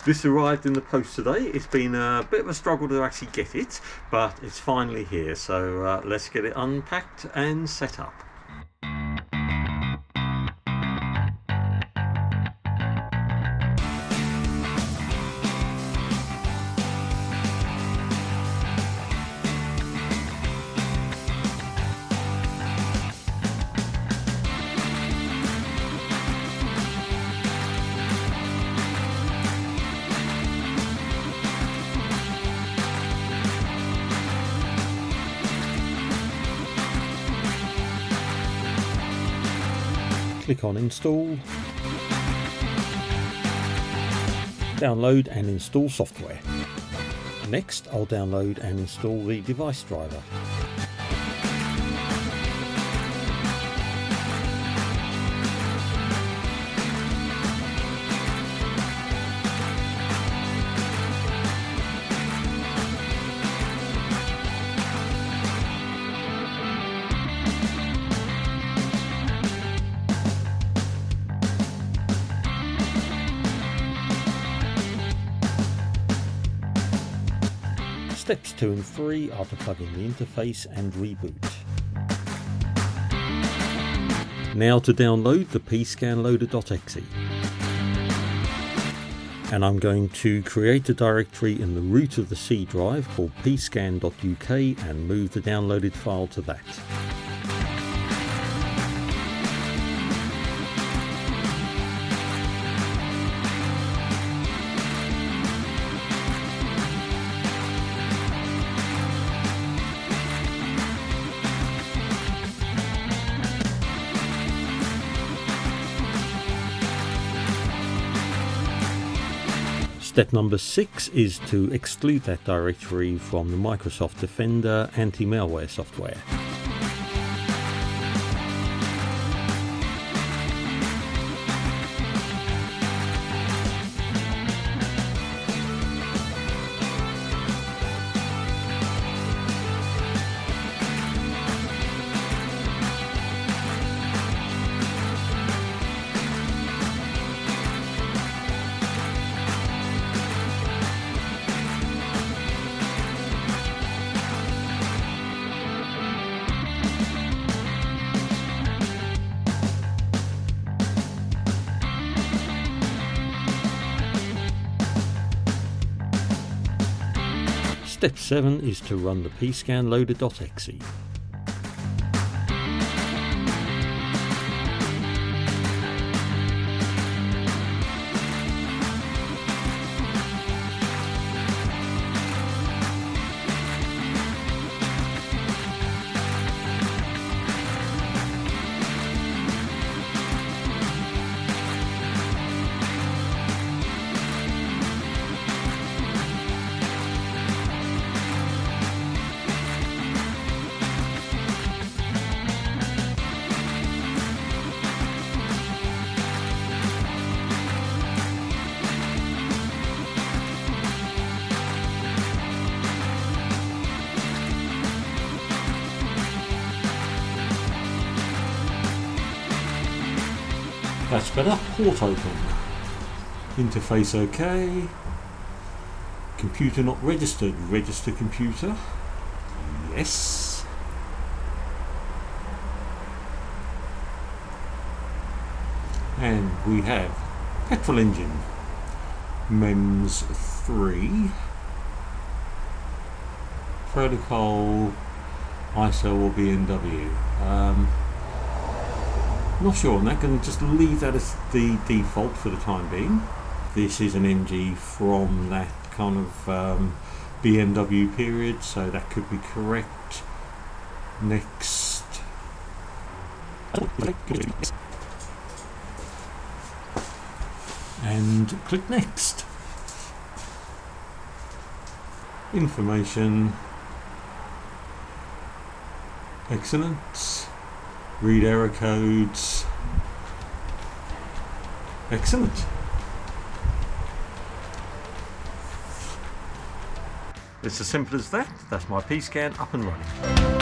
This arrived in the post today. It's been a bit of a struggle to actually get it, but it's finally here. So let's get it unpacked and set up. Click on Install, download and install software. Next, I'll download and install the device driver. Steps 2 and 3 are to plug in the interface and reboot. Now to download the PSCAN loader.exe. And I'm going to create a directory in the root of the C drive called pscan.uk and move the downloaded file to that. Step number 6 is to exclude that directory from the Microsoft Defender anti-malware software. Step 7 is to run the PSCAN loader.exe. That's better. Port open. Interface OK. Computer not registered. Register computer. Yes. And we have petrol engine. MEMS 3. Protocol ISO or BMW. Not sure on that, can just leave that as the default for the time being. This is an MG from that kind of BMW period, so that could be correct. Next. And click next. Information. Excellent. Read error codes. Excellent. It's as simple as that. That's my PSCAN up and running.